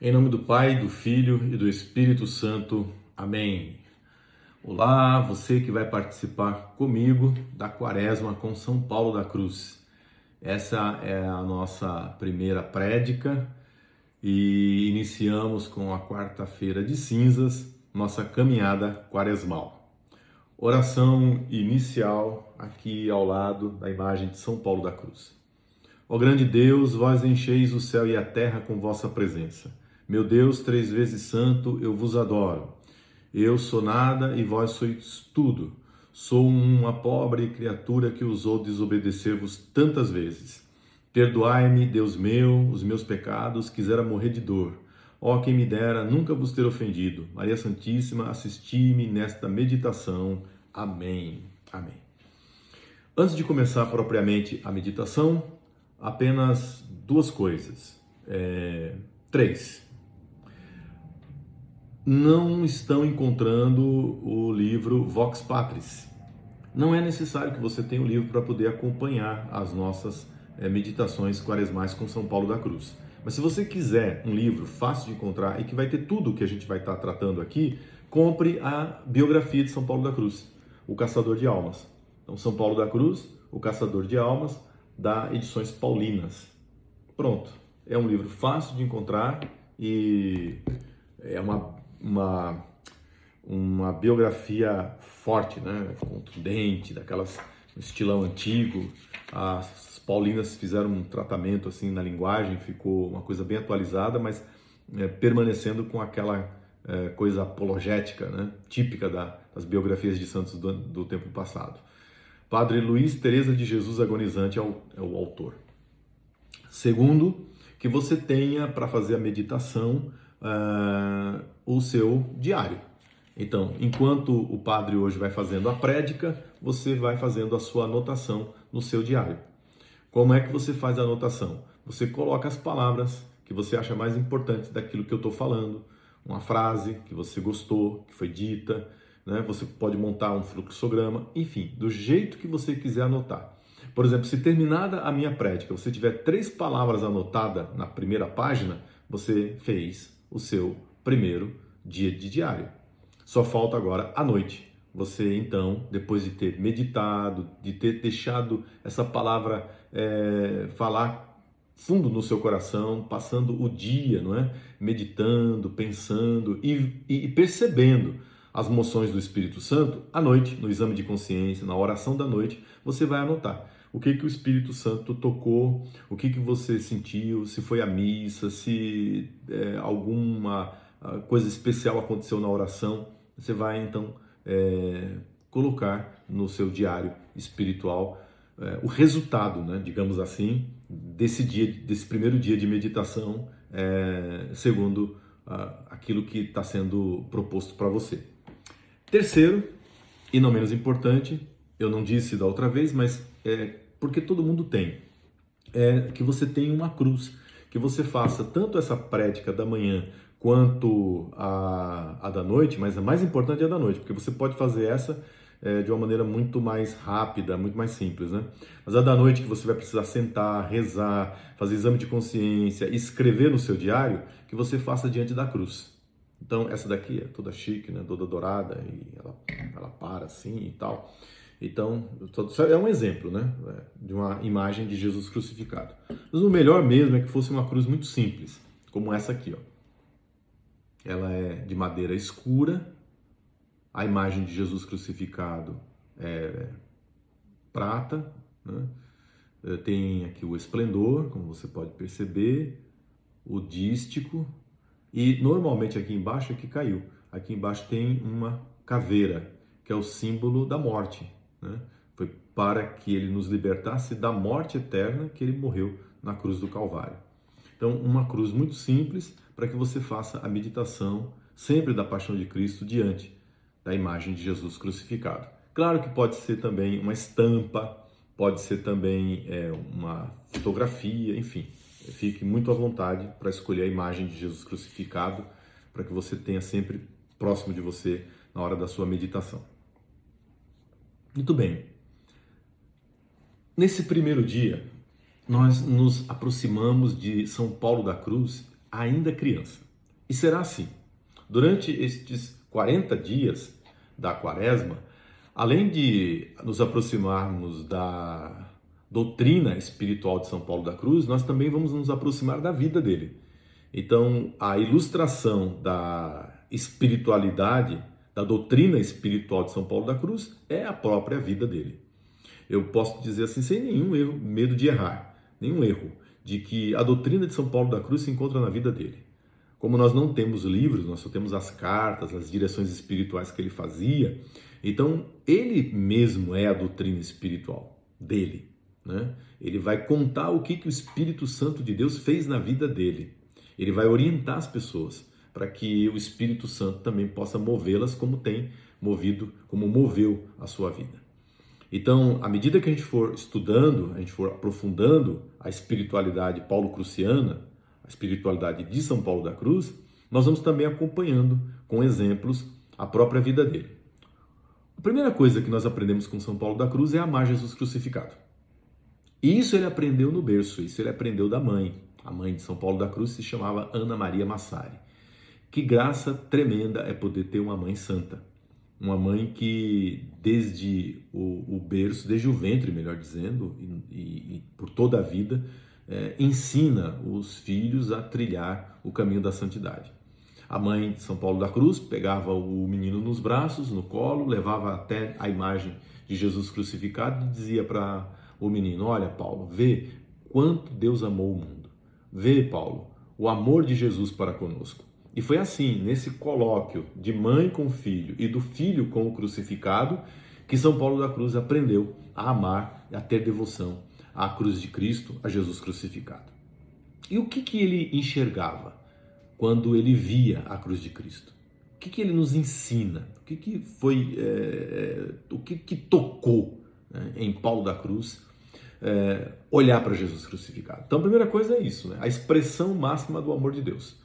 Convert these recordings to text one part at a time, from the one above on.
Em nome do Pai, do Filho e do Espírito Santo. Amém. Olá, você que vai participar comigo da Quaresma com São Paulo da Cruz. Essa é a nossa primeira prédica e iniciamos com a quarta-feira de cinzas, nossa caminhada quaresmal. Oração inicial aqui ao lado da imagem de São Paulo da Cruz. Ó grande Deus, vós encheis o céu e a terra com vossa presença. Meu Deus, três vezes santo, eu vos adoro. Eu sou nada e vós sois tudo. Sou uma pobre criatura que ousou desobedecer-vos tantas vezes. Perdoai-me, Deus meu, os meus pecados, quisera morrer de dor. Ó, quem me dera nunca vos ter ofendido. Maria Santíssima, assisti-me nesta meditação. Amém. Amém. Antes de começar propriamente a meditação, apenas duas coisas. Três. Não estão encontrando o livro Vox Patris. Não é necessário que você tenha o livro para poder acompanhar as nossas meditações quaresmais com São Paulo da Cruz. Mas se você quiser um livro fácil de encontrar e que vai ter tudo o que a gente vai estar tratando aqui, compre a biografia de São Paulo da Cruz, O Caçador de Almas. Então, São Paulo da Cruz, O Caçador de Almas, da Edições Paulinas. Pronto. É um livro fácil de encontrar e é uma biografia forte, né? Contundente, daquelas no estilão antigo. As Paulinas fizeram um tratamento assim na linguagem, ficou uma coisa bem atualizada, mas permanecendo com aquela coisa apologética, né? Típica das biografias de santos do tempo passado. Padre Luiz Teresa de Jesus Agonizante é o autor. Segundo, que você tenha para fazer a meditação o seu diário. Então, enquanto o padre hoje vai fazendo a prédica, você vai fazendo a sua anotação no seu diário. Como é que você faz a anotação? Você coloca as palavras que você acha mais importantes daquilo que eu estou falando, uma frase que você gostou, que foi dita, né? Você pode montar um fluxograma, enfim, do jeito que você quiser anotar. Por exemplo, se terminada a minha prédica, você tiver 3 palavras anotadas na primeira página, você fez o seu primeiro dia de diário. Só falta agora à noite. Você então, depois de ter meditado, de ter deixado essa palavra falar fundo no seu coração, passando o dia, não é? Meditando, pensando e percebendo as moções do Espírito Santo, à noite, no exame de consciência, na oração da noite, você vai anotar o que o Espírito Santo tocou, o que você sentiu, se foi a missa, se alguma coisa especial aconteceu na oração. Você vai então colocar no seu diário espiritual o resultado, né, digamos assim, desse primeiro dia de meditação, segundo aquilo que está sendo proposto para você. Terceiro, e não menos importante, eu não disse da outra vez, mas porque todo mundo tem, que você tenha uma cruz, que você faça tanto essa prédica da manhã quanto a da noite, mas a mais importante é a da noite, porque você pode fazer essa de uma maneira muito mais rápida, muito mais simples, né? Mas a da noite que você vai precisar sentar, rezar, fazer exame de consciência, escrever no seu diário, que você faça diante da cruz. Então, essa daqui é toda chique, né? Toda dourada, e ela para assim e tal. Então, isso é um exemplo, né? De uma imagem de Jesus crucificado. Mas o melhor mesmo é que fosse uma cruz muito simples, como essa aqui, ó. Ela é de madeira escura, a imagem de Jesus crucificado é prata, né? Tem aqui o esplendor, como você pode perceber, o dístico, e normalmente aqui embaixo é que caiu. Aqui embaixo tem uma caveira, que é o símbolo da morte, né? Foi para que ele nos libertasse da morte eterna que ele morreu na cruz do Calvário. Então, uma cruz muito simples para que você faça a meditação sempre da paixão de Cristo diante da imagem de Jesus crucificado. Claro que pode ser também uma estampa, pode ser também uma fotografia, enfim. Fique muito à vontade para escolher a imagem de Jesus crucificado, para que você tenha sempre próximo de você na hora da sua meditação. Muito bem. Nesse primeiro dia, nós nos aproximamos de São Paulo da Cruz ainda criança. E será assim. Durante estes 40 dias da Quaresma, além de nos aproximarmos da doutrina espiritual de São Paulo da Cruz, nós também vamos nos aproximar da vida dele. Então, a ilustração da espiritualidade, da doutrina espiritual de São Paulo da Cruz, é a própria vida dele. Eu posso dizer assim, sem nenhum erro, medo de errar, nenhum erro, de que a doutrina de São Paulo da Cruz se encontra na vida dele. Como nós não temos livros, nós só temos as cartas, as direções espirituais que ele fazia, então ele mesmo é a doutrina espiritual dele, né? Ele vai contar o que o Espírito Santo de Deus fez na vida dele. Ele vai orientar as pessoas para que o Espírito Santo também possa movê-las como tem movido, como moveu a sua vida. Então, à medida que a gente for estudando, a gente for aprofundando a espiritualidade paulo-cruciana, a espiritualidade de São Paulo da Cruz, nós vamos também acompanhando com exemplos a própria vida dele. A primeira coisa que nós aprendemos com São Paulo da Cruz é amar Jesus crucificado. E isso ele aprendeu no berço, isso ele aprendeu da mãe. A mãe de São Paulo da Cruz se chamava Ana Maria Massari. Que graça tremenda é poder ter uma mãe santa. Uma mãe que desde o berço, desde o ventre, melhor dizendo, e por toda a vida, ensina os filhos a trilhar o caminho da santidade. A mãe de São Paulo da Cruz pegava o menino nos braços, no colo, levava até a imagem de Jesus crucificado e dizia para o menino: olha, Paulo, vê quanto Deus amou o mundo. Vê, Paulo, o amor de Jesus para conosco. E foi assim, nesse colóquio de mãe com filho e do filho com o crucificado, que São Paulo da Cruz aprendeu a amar e a ter devoção à cruz de Cristo, a Jesus crucificado. E o que ele enxergava quando ele via a cruz de Cristo? O que ele nos ensina? O que foi, o que tocou, né, em Paulo da Cruz, olhar para Jesus crucificado? Então a primeira coisa é isso, né? A expressão máxima do amor de Deus.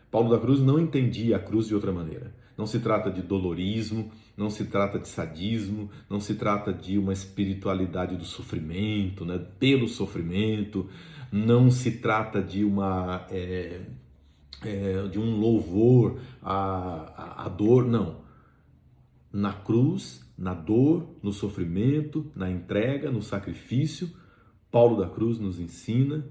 Paulo da Cruz não entendia a cruz de outra maneira. Não se trata de dolorismo, não se trata de sadismo, não se trata de uma espiritualidade do sofrimento, né, pelo sofrimento, não se trata de de um louvor à dor, não. Na cruz, na dor, no sofrimento, na entrega, no sacrifício, Paulo da Cruz nos ensina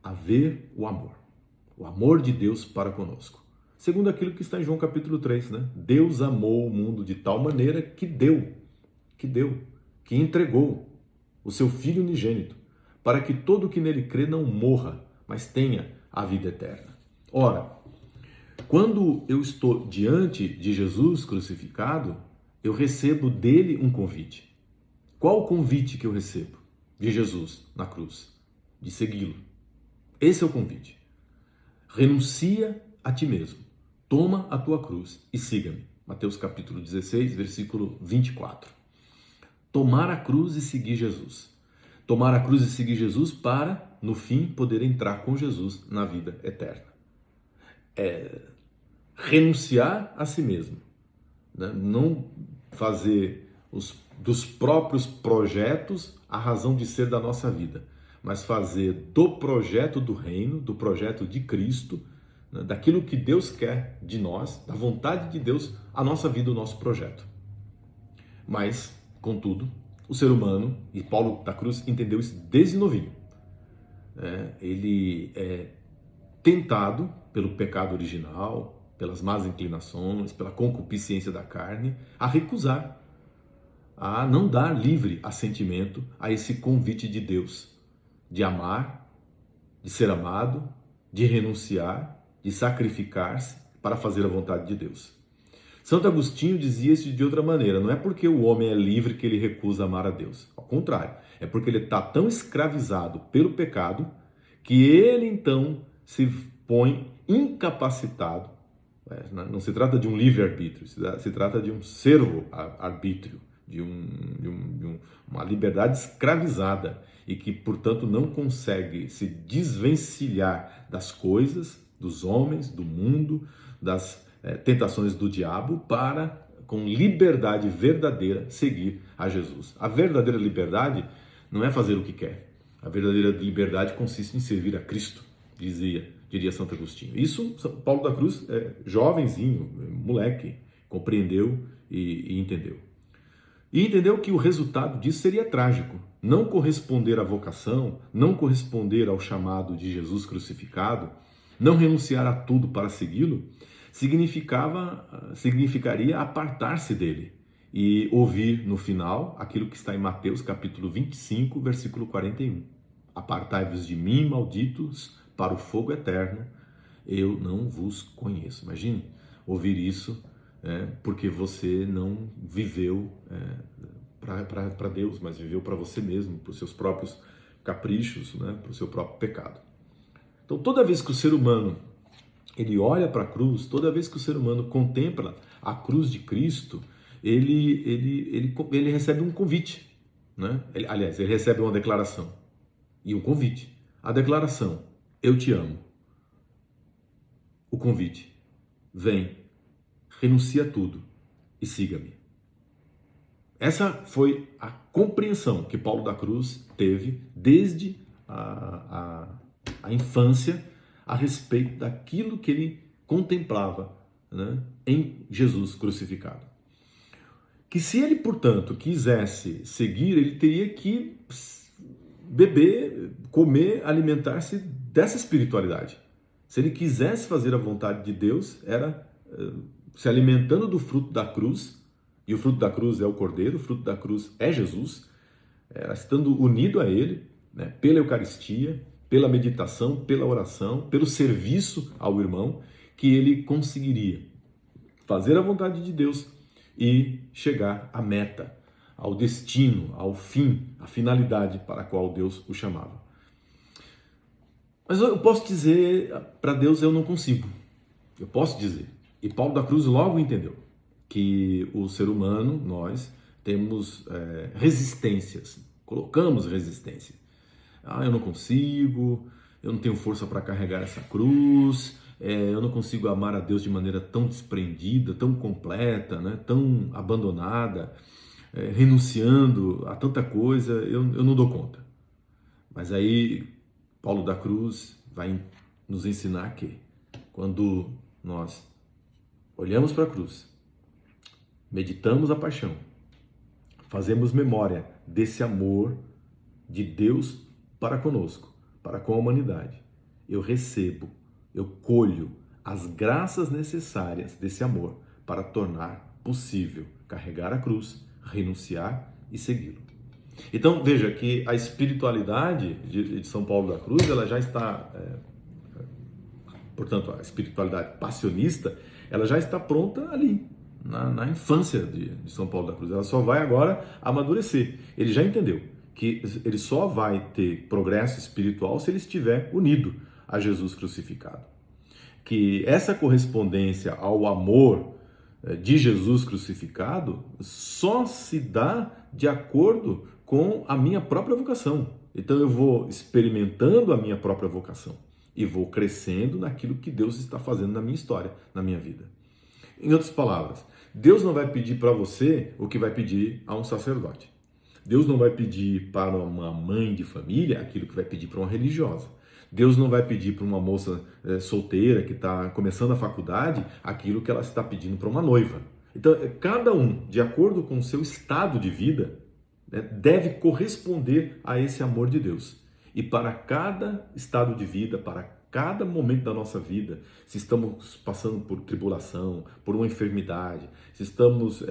a ver o amor de Deus para conosco. Segundo aquilo que está em João capítulo 3, né? Deus amou o mundo de tal maneira que entregou o seu Filho unigênito, para que todo o que nele crê não morra, mas tenha a vida eterna. Ora, quando eu estou diante de Jesus crucificado, eu recebo dele um convite. Qual o convite que eu recebo de Jesus na cruz? De segui-lo. Esse é o convite. Renuncia a ti mesmo, toma a tua cruz e siga-me. Mateus capítulo 16, versículo 24. Tomar a cruz e seguir Jesus. Tomar a cruz e seguir Jesus para, no fim, poder entrar com Jesus na vida eterna. Renunciar a si mesmo, né? Não fazer dos próprios projetos a razão de ser da nossa vida, mas fazer do projeto do reino, do projeto de Cristo, né, daquilo que Deus quer de nós, da vontade de Deus, a nossa vida, o nosso projeto. Mas, contudo, o ser humano, e Paulo da Cruz entendeu isso desde novinho, ele é tentado pelo pecado original, pelas más inclinações, pela concupiscência da carne, a recusar, a não dar livre assentimento a esse convite de Deus, de amar, de ser amado, de renunciar, de sacrificar-se para fazer a vontade de Deus. Santo Agostinho dizia isso de outra maneira: não é porque o homem é livre que ele recusa amar a Deus. Ao contrário, é porque ele está tão escravizado pelo pecado que ele então se põe incapacitado. Não se trata de um livre-arbítrio, se trata de um servo-arbítrio, de uma liberdade escravizada e que, portanto, não consegue se desvencilhar das coisas, dos homens, do mundo, das tentações do diabo, para, com liberdade verdadeira, seguir a Jesus. A verdadeira liberdade não é fazer o que quer. A verdadeira liberdade consiste em servir a Cristo, dizia diria Santo Agostinho. Isso Paulo da Cruz, jovenzinho, moleque, compreendeu e entendeu. E entendeu que o resultado disso seria trágico. Não corresponder à vocação, não corresponder ao chamado de Jesus crucificado, não renunciar a tudo para segui-lo, significaria apartar-se dele e ouvir no final aquilo que está em Mateus capítulo 25, versículo 41. Apartai-vos de mim, malditos, para o fogo eterno, eu não vos conheço. Imagine ouvir isso, porque você não viveu para Deus, mas viveu para você mesmo, para os seus próprios caprichos, né, para o seu próprio pecado. Então, toda vez que o ser humano ele olha para a cruz, toda vez que o ser humano contempla a cruz de Cristo, ele recebe um convite, né? Aliás, ele recebe uma declaração e um convite. A declaração, eu te amo. O convite, vem, renuncia a tudo e siga-me. Essa foi a compreensão que Paulo da Cruz teve desde a infância a respeito daquilo que ele contemplava, né, em Jesus crucificado. Que se ele, portanto, quisesse seguir, ele teria que beber, comer, alimentar-se dessa espiritualidade. Se ele quisesse fazer a vontade de Deus, era se alimentando do fruto da cruz, e o fruto da cruz é o Cordeiro, o fruto da cruz é Jesus, estando unido a ele, né, pela Eucaristia, pela meditação, pela oração, pelo serviço ao irmão, que ele conseguiria fazer a vontade de Deus e chegar à meta, ao destino, ao fim, à finalidade para a qual Deus o chamava. Mas eu posso dizer, para Deus eu não consigo. Eu posso dizer. E Paulo da Cruz logo entendeu que o ser humano, nós, temos resistências, colocamos resistência. Eu não consigo, eu não tenho força para carregar essa cruz, eu não consigo amar a Deus de maneira tão desprendida, tão completa, né, tão abandonada, renunciando a tanta coisa, eu não dou conta. Mas aí Paulo da Cruz vai nos ensinar que quando nós olhamos para a cruz, meditamos a paixão, fazemos memória desse amor de Deus para conosco, para com a humanidade, eu recebo, eu colho as graças necessárias desse amor para tornar possível carregar a cruz, renunciar e segui-lo. Então veja que a espiritualidade de São Paulo da Cruz, ela já está, portanto, a espiritualidade passionista, ela já está pronta ali, na infância de São Paulo da Cruz. Ela só vai agora amadurecer. Ele já entendeu que ele só vai ter progresso espiritual se ele estiver unido a Jesus crucificado. Que essa correspondência ao amor de Jesus crucificado só se dá de acordo com a minha própria vocação. Então eu vou experimentando a minha própria vocação e vou crescendo naquilo que Deus está fazendo na minha história, na minha vida. Em outras palavras, Deus não vai pedir para você o que vai pedir a um sacerdote. Deus não vai pedir para uma mãe de família aquilo que vai pedir para uma religiosa. Deus não vai pedir para uma moça solteira que está começando a faculdade aquilo que ela está pedindo para uma noiva. Então, cada um, de acordo com o seu estado de vida, deve corresponder a esse amor de Deus. E para cada estado de vida, para cada momento da nossa vida, se estamos passando por tribulação, por uma enfermidade, se estamos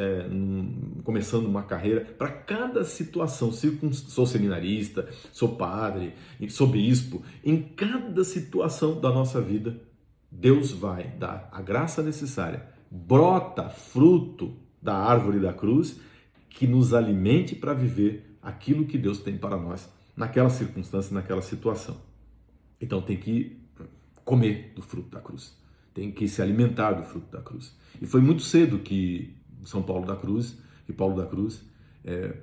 começando uma carreira, para cada situação, sou seminarista, sou padre, sou bispo, em cada situação da nossa vida, Deus vai dar a graça necessária, brota fruto da árvore da cruz, que nos alimente para viver aquilo que Deus tem para nós, naquela circunstância, naquela situação. Então tem que comer do fruto da cruz, tem que se alimentar do fruto da cruz. E foi muito cedo que São Paulo da Cruz, que Paulo da Cruz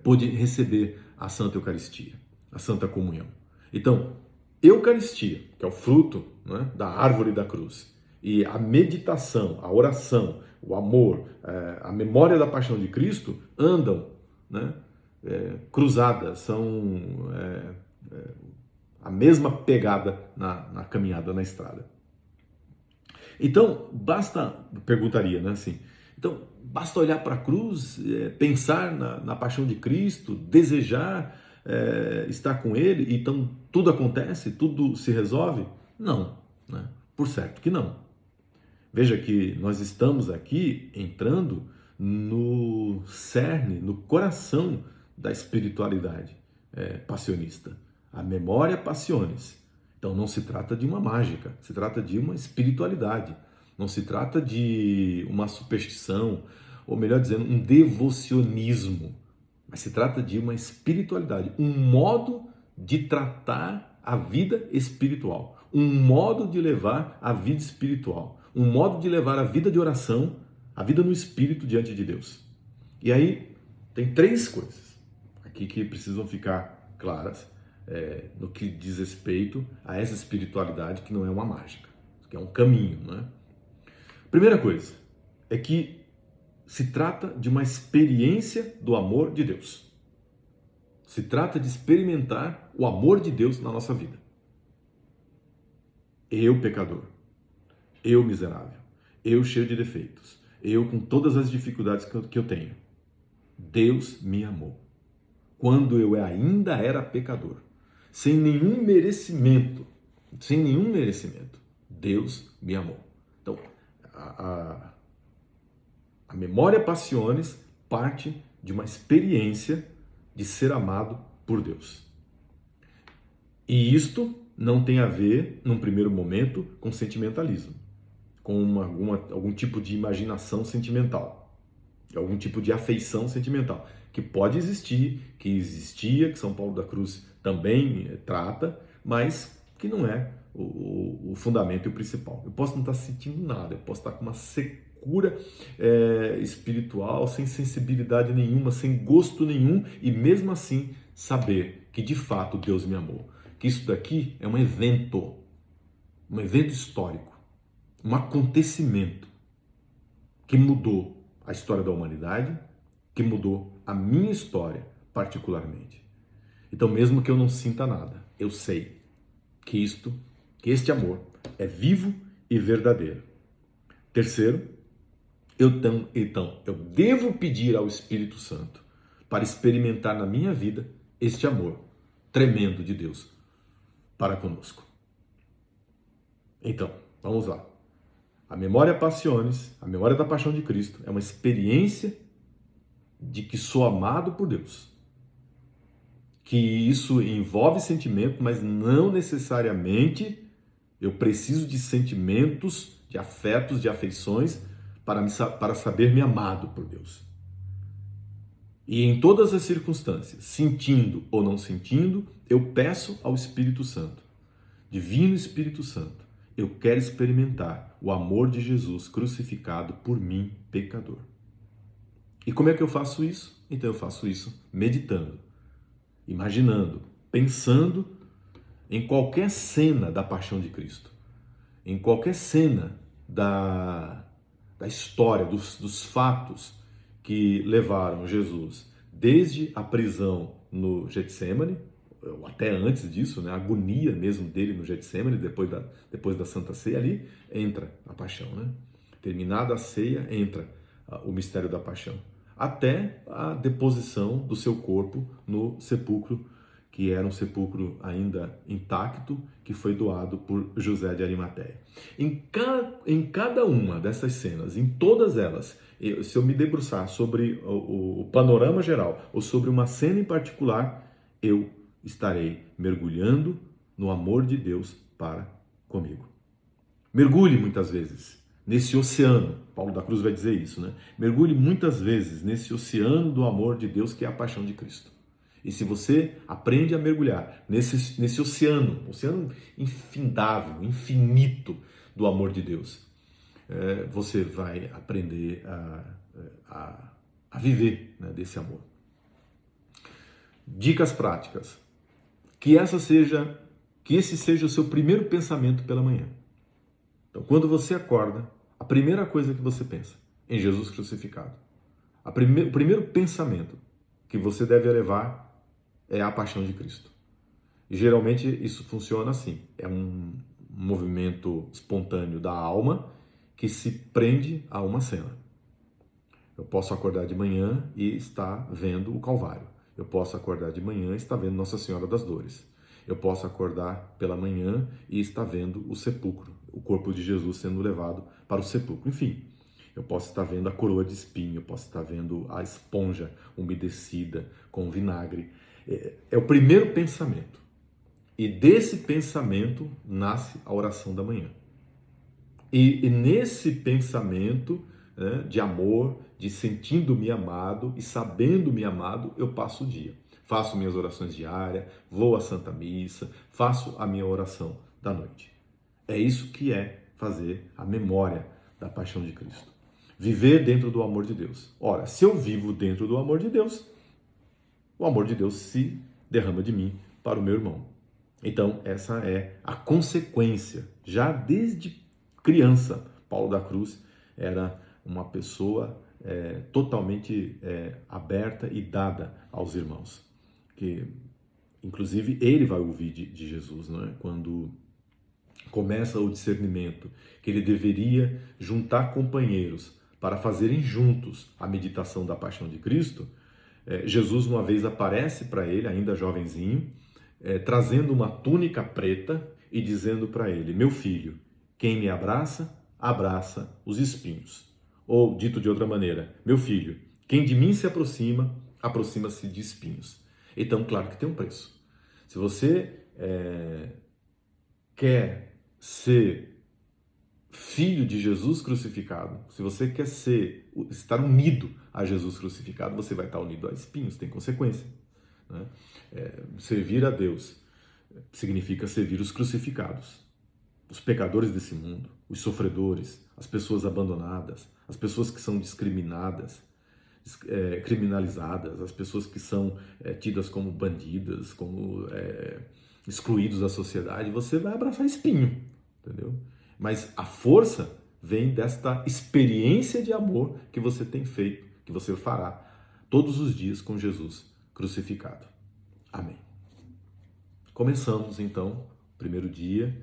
pôde receber a Santa Eucaristia, a Santa Comunhão. Então, Eucaristia, que é o fruto, né, da árvore da cruz, e a meditação, a oração, o amor, a memória da paixão de Cristo andam, né, cruzadas, são a mesma pegada na caminhada, na estrada. Então, perguntaria, né, assim, então, basta olhar para a cruz, pensar na paixão de Cristo, desejar estar com Ele, então tudo acontece, tudo se resolve? Não, né? Por certo que não. Veja que nós estamos aqui entrando no cerne, no coração da espiritualidade passionista. A memória passionis. Então não se trata de uma mágica, se trata de uma espiritualidade. Não se trata de uma superstição, ou melhor dizendo, um devocionismo. Mas se trata de uma espiritualidade, um modo de tratar a vida espiritual, um modo de levar a vida espiritual, um modo de levar a vida de oração, a vida no espírito diante de Deus. E aí tem três coisas aqui que precisam ficar claras no que diz respeito a essa espiritualidade que não é uma mágica, que é um caminho, né? Primeira coisa é que se trata de uma experiência do amor de Deus. Se trata de experimentar o amor de Deus na nossa vida. Eu, pecador, eu, miserável, eu, cheio de defeitos, eu, com todas as dificuldades que eu tenho, Deus me amou. Quando eu ainda era pecador, sem nenhum merecimento, Deus me amou. Então, a memória passionis parte de uma experiência de ser amado por Deus. E isto não tem a ver, num primeiro momento, com sentimentalismo, com algum tipo de imaginação sentimental, algum tipo de afeição sentimental, que pode existir, que existia, que São Paulo da Cruz também trata, mas que não é o fundamento e o principal. Eu posso não estar sentindo nada, eu posso estar com uma secura espiritual, sem sensibilidade nenhuma, sem gosto nenhum, e mesmo assim saber que de fato Deus me amou. Que isso daqui é um evento histórico, um acontecimento que mudou a história da humanidade, que mudou a minha história particularmente. Então, mesmo que eu não sinta nada, eu sei que este amor é vivo e verdadeiro. Terceiro, eu devo pedir ao Espírito Santo para experimentar na minha vida este amor tremendo de Deus para conosco. Então, vamos lá. A memória passionis, a memória da paixão de Cristo, é uma experiência de que sou amado por Deus. Que isso envolve sentimento, mas não necessariamente eu preciso de sentimentos, de afetos, de afeições para saber-me amado por Deus. E em todas as circunstâncias, sentindo ou não sentindo, eu peço ao Espírito Santo, Divino Espírito Santo, eu quero experimentar o amor de Jesus crucificado por mim, pecador. E como é que eu faço isso? Então eu faço isso meditando, imaginando, pensando em qualquer cena da paixão de Cristo, em qualquer cena da história, dos fatos que levaram Jesus desde a prisão no Getsemane, ou até antes disso, né, a agonia mesmo dele no Getsemane, depois da Santa Ceia, ali entra a paixão, né? Terminada a ceia, entra o mistério da paixão, até a deposição do seu corpo no sepulcro, que era um sepulcro ainda intacto, que foi doado por José de Arimateia. Em cada uma dessas cenas, em todas elas, se eu me debruçar sobre o panorama geral ou sobre uma cena em particular, eu estarei mergulhando no amor de Deus para comigo. Mergulhe muitas vezes nesse oceano, Paulo da Cruz vai dizer isso, né? Mergulhe muitas vezes nesse oceano do amor de Deus que é a paixão de Cristo. E se você aprende a mergulhar nesse oceano infindável, infinito do amor de Deus, você vai aprender a viver, né, desse amor. Dicas práticas. Que esse seja o seu primeiro pensamento pela manhã. Então, quando você acorda, a primeira coisa que você pensa em Jesus crucificado. O primeiro pensamento que você deve levar é a paixão de Cristo. E geralmente isso funciona assim. É um movimento espontâneo da alma que se prende a uma cena. Eu posso acordar de manhã e estar vendo o Calvário. Eu posso acordar de manhã e estar vendo Nossa Senhora das Dores. Eu posso acordar pela manhã e estar vendo o sepulcro, o corpo de Jesus sendo levado para o sepulcro. Enfim, eu posso estar vendo a coroa de espinho, eu posso estar vendo a esponja umedecida com vinagre. É o primeiro pensamento. E desse pensamento nasce a oração da manhã. E nesse pensamento, né, de amor, de sentindo-me amado e sabendo-me amado, eu passo o dia. Faço minhas orações diárias, vou à Santa Missa, faço a minha oração da noite. É isso que é fazer a memória da paixão de Cristo. Viver dentro do amor de Deus. Ora, se eu vivo dentro do amor de Deus, o amor de Deus se derrama de mim para o meu irmão. Então, essa é a consequência. Já desde criança, Paulo da Cruz era uma pessoa totalmente aberta e dada aos irmãos. Que, inclusive, ele vai ouvir de Jesus, não é? Quando começa o discernimento, que ele deveria juntar companheiros para fazerem juntos a meditação da paixão de Cristo. Jesus uma vez aparece para ele, ainda jovenzinho, trazendo uma túnica preta e dizendo para ele: meu filho, quem me abraça, abraça os espinhos. Ou, dito de outra maneira, meu filho, quem de mim se aproxima, aproxima-se de espinhos. Então, claro que tem um preço. Se você quer ser filho de Jesus crucificado, se você quer estar unido a Jesus crucificado, você vai estar unido a espinhos, tem consequência. Né? Servir a Deus significa servir os crucificados, os pecadores desse mundo, os sofredores, as pessoas abandonadas, as pessoas que são discriminadas, criminalizadas, as pessoas que são tidas como bandidas, como excluídos da sociedade. Você vai abraçar espinho, entendeu? Mas a força vem desta experiência de amor que você tem feito, que você fará todos os dias com Jesus crucificado. Amém. Começamos então o primeiro dia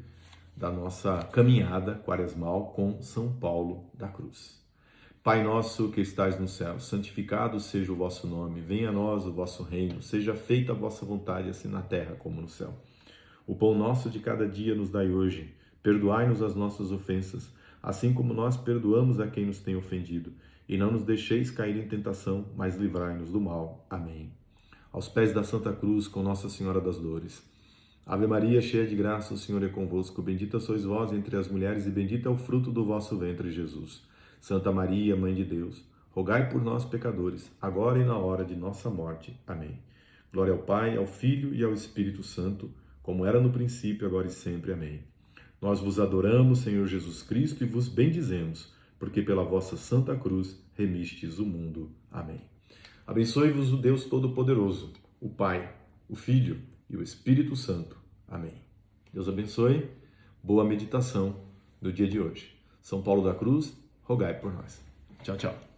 da nossa caminhada quaresmal com São Paulo da Cruz. Pai nosso que estais no céu, santificado seja o vosso nome, venha a nós o vosso reino, seja feita a vossa vontade, assim na terra como no céu. O pão nosso de cada dia nos dai hoje, perdoai-nos as nossas ofensas, assim como nós perdoamos a quem nos tem ofendido, e não nos deixeis cair em tentação, mas livrai-nos do mal. Amém. Aos pés da Santa Cruz, com Nossa Senhora das Dores. Ave Maria, cheia de graça, o Senhor é convosco, bendita sois vós entre as mulheres, e bendito é o fruto do vosso ventre, Jesus. Santa Maria, Mãe de Deus, rogai por nós, pecadores, agora e na hora de nossa morte. Amém. Glória ao Pai, ao Filho e ao Espírito Santo, como era no princípio, agora e sempre. Amém. Nós vos adoramos, Senhor Jesus Cristo, e vos bendizemos, porque pela vossa Santa Cruz remistes o mundo. Amém. Abençoe-vos o Deus Todo-Poderoso, o Pai, o Filho e o Espírito Santo. Amém. Deus abençoe. Boa meditação do dia de hoje. São Paulo da Cruz, rogai por nós. Tchau, tchau.